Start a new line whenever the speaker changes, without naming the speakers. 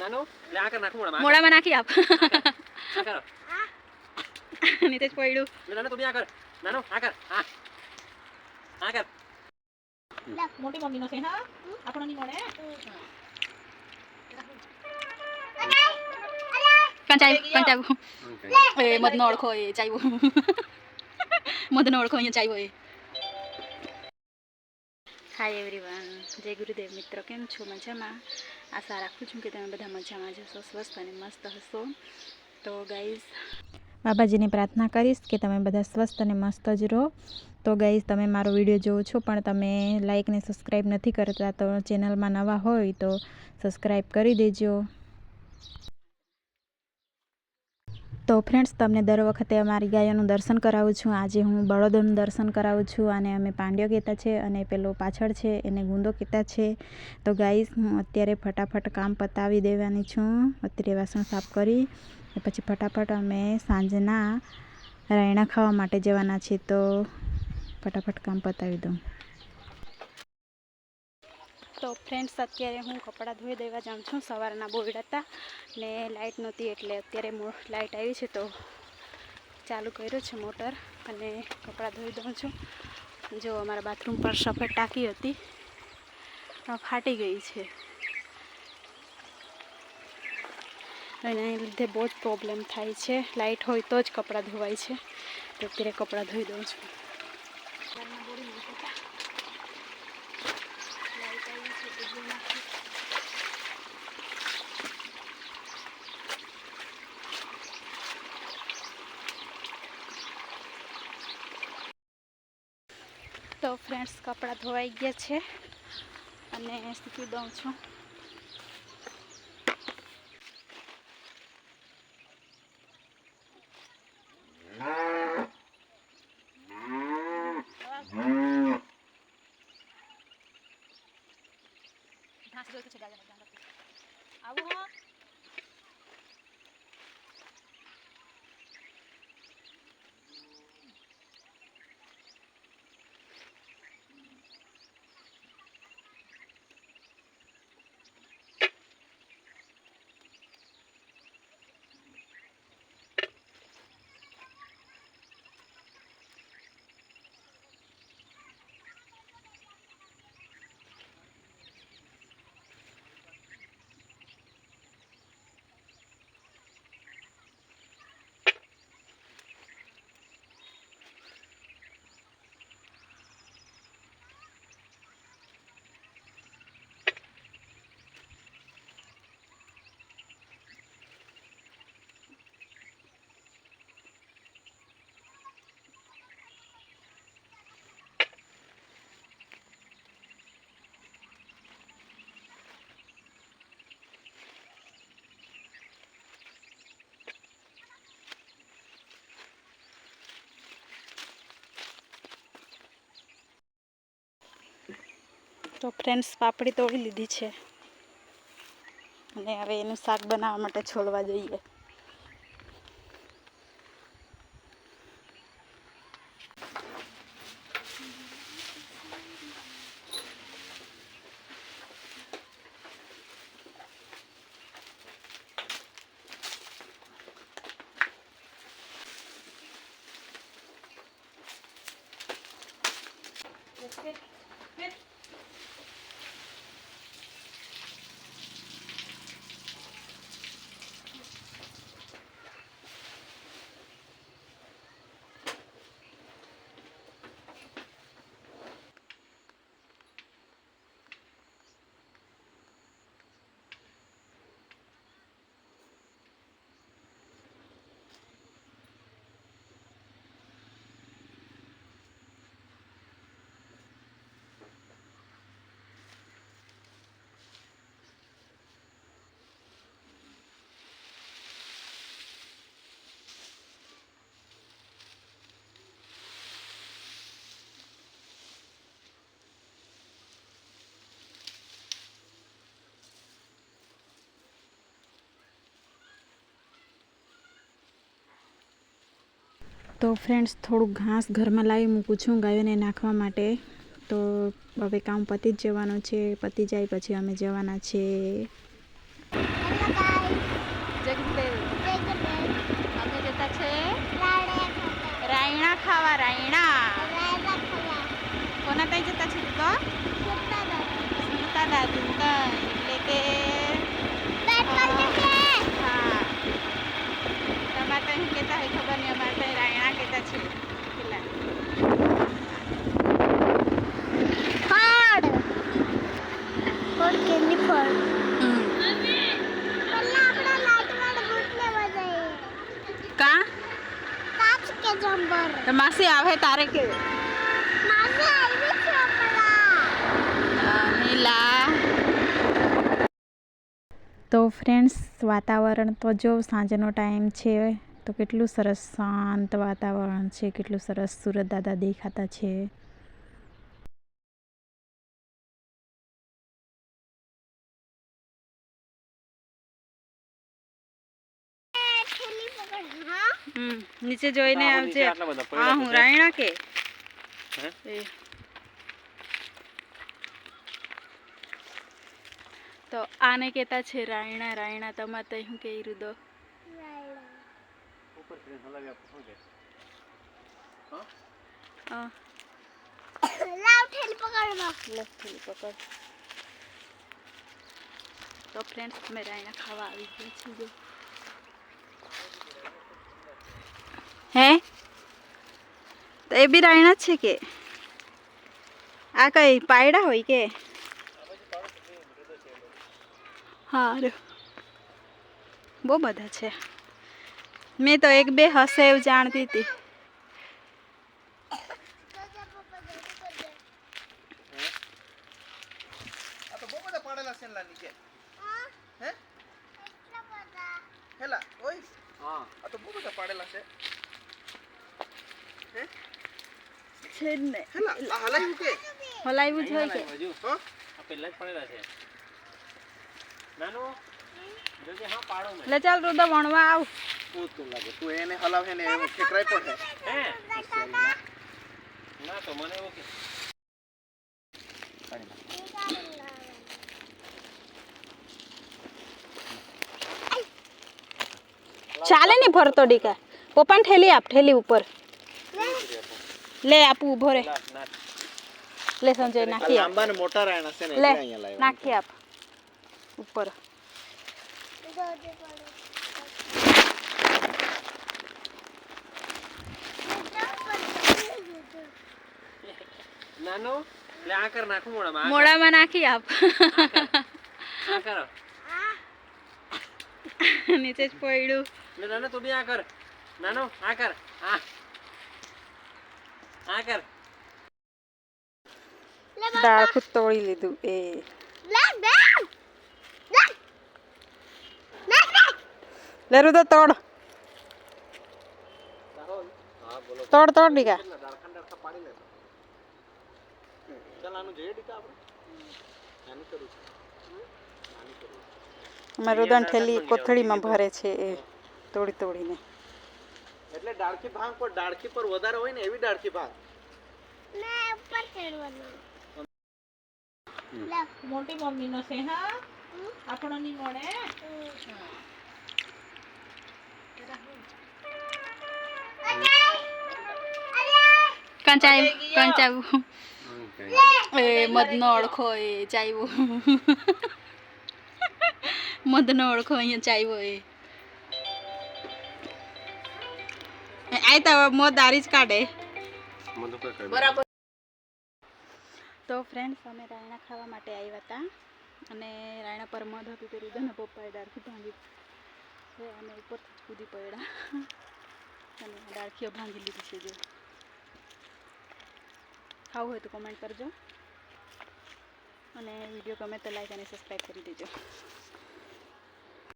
નાનો લે આ કર નાખ
મોડામાં નાખી આપ
આ કર
નીતેશ પડ્યું
નાનો તું બી આ કર નાનો આ કર હા આ કર
લે મોટી મમ્મીનો છે હા આપણો ની મળે
કંચાવ એ મદનો ઓળખો એ ચાઈવો મદનો ઓળખો અહીંયા ચાઈવો એ હાય એવરીવન જય ગુરુદેવ મિત્રો કેમ છો મજામાં આશા રાખું છું કે તમે બધા મજામાં જશો સ્વસ્થ અને મસ્ત હશો તો ગાઈઝ બાબાજીને પ્રાર્થના કરીશ કે તમે બધા સ્વસ્થ અને મસ્ત જ રહો તો ગાઈઝ તમે મારો વિડીયો જોવો છો પણ તમે લાઈક ને સબસ્ક્રાઈબ નથી કરતા તો ચેનલમાં નવા હોય તો સબસ્ક્રાઈબ કરી દેજો તો ફ્રેન્ડ્સ તમને દર વખતે અમારી ગાયોનું દર્શન કરાવું છું આજે હું બળદોનું દર્શન કરાવું છું અને અમે પાંડ્યો કહેતા છે અને પેલો પાછળ છે એને ગુંદો કહેતા છે તો ગાઈસ હું અત્યારે ફટાફટ કામ પતાવી દેવાની છું અત્યારે વાસણ સાફ કરી પછી ફટાફટ અમે સાંજના રાયણા ખાવા માટે જવાના છે તો ફટાફટ કામ પતાવી દઉં તો ફ્રેન્ડ્સ અત્યારે હું કપડાં ધોઈ દેવા જાઉં છું સવારના બોર્ડ હતા ને લાઇટ નહોતી એટલે અત્યારે લાઇટ આવી છે તો ચાલુ કર્યો છે મોટર અને કપડાં ધોઈ દઉં છું જો અમારા બાથરૂમ પર સફેદ ટાંકી હતી ફાટી ગઈ છે અને એના લીધે બહુ જ પ્રોબ્લેમ થાય છે લાઇટ હોય તો જ કપડાં ધોવાય છે તો અત્યારે કપડાં ધોઈ દઉં છું તો ફ્રેન્ડ્સ કપડાં ધોવાઈ ગયા છે અને સૂકવી દઉં છું આવું હા તો ફ્રેન્ડ્સ પાપડી તોડી લીધી છે અને હવે એનું શાક બનાવવા માટે છોલવા જઈએ તો ફ્રેન્ડ્સ થોડુંક ઘાસ ઘરમાં લાવી મૂકું છું ગાયોને નાખવા માટે તો હવે કામ પતી જ જવાનું છે પતી જાય પછી અમે જવાના છે જગદેવ અમે જતા છે રાયણા ખાવા. રાયણા કોના ત્યાં જતા છે તું તો? સુનતા દાદુ ત્યાં એટલે કે હા તમારે ત્યાં શું કહેતા હોય ખબર નહીં, અમારે ત્યાં રાયણા કહેતા છે. પેલા કા તો માસી આવે તારે કે નીલા. તો ફ્રેન્ડ્સ વાતાવરણ તો જો સાંજનો ટાઈમ છે તો કેટલું સરસ શાંત વાતાવરણ છે, કેટલું સરસ સુરત દાદા દેખાતા છે. નીચે જોઈને આવજે. હા હું રાયણા કે તો આને કહેતા છે રાયણા. રાયણા તમારે તો શું કહી રુદો? તો ફ્રેન્ડ્સ અમે રાયણા ખાવા આવી ગયા છીએ. હે તો એ બી રાયણા જ છે કે આ કઈ પાયડા હોય કે? હા બહુ બધા છે. મેં તો એક બે હશે એવું જાણતી હતી. હલાવ્યું જ હોય કે
પેલા જ પડેલા છે. નાનો જોજે હા પાડો મે
લે ચાલ રુદા વણવા આવ.
તું લાગે તું એને હલાવે ને એમ ઠેકરાય પડે.
હે ના તો મને એવું કે
ચાલે ને ભરતો ડીકા. પપ્પાને ઠેલી આપ, ઠેલી ઉપર લે આપું ઉભો રે. લે સંજય નાખી આપ.
લાંબા ને મોટા રાયણા છે ને
લે
એટલે અહીંયા લાવ્યા.
નાખી આપ ઉપર.
નાનો લે આ કર નાખું મોડામાં.
મોડામાં નાખી આપ.
આ કરો
નીચે જ પડ્યું.
લે નાનો તું બી આ કર. નાનો આ કર. આ કર.
ડાળખું તોડી લીધું એ. લેરું તો તોડ. તોડ તોડ ડીકા.
ચાલ આનું જોઈએ ડીકા આપણે. આનું કરું છું.
અમારે રુદાન ઠેલી કોથળીમાં ભરે છે એ તોડી તોડીને.
એટલે ડાળખી ભાંગ પર ડાળખી પર વધારે હોય ને એવી ડાળખી ભાંગ.
મોટી મમ્મી નો છે હા આપણો ની મળે.
કંચાવું એ મધનો અડખો એ ચાવ્યો. મધનો અડખો અહીંયા ચાવ્યો એ. આય તો મોં દારી જ કાઢે.
બરાબર.
તો ફ્રેન્ડ્સ અમે રાયણા ખાવા માટે આવ્યા હતા અને રાયણા પર મધ હતું તે રુદાના પપ્પાએ ડાળખી ભાંગી છે અને ઉપરથી જ કૂદી પડ્યા અને ડાળખીઓ ભાંગી લીધી છે. જો ખાવું હોય તો કોમેન્ટ કરજો અને વિડીયો ગમે તો લાઈક અને સબસ્ક્રાઈબ કરી દેજો.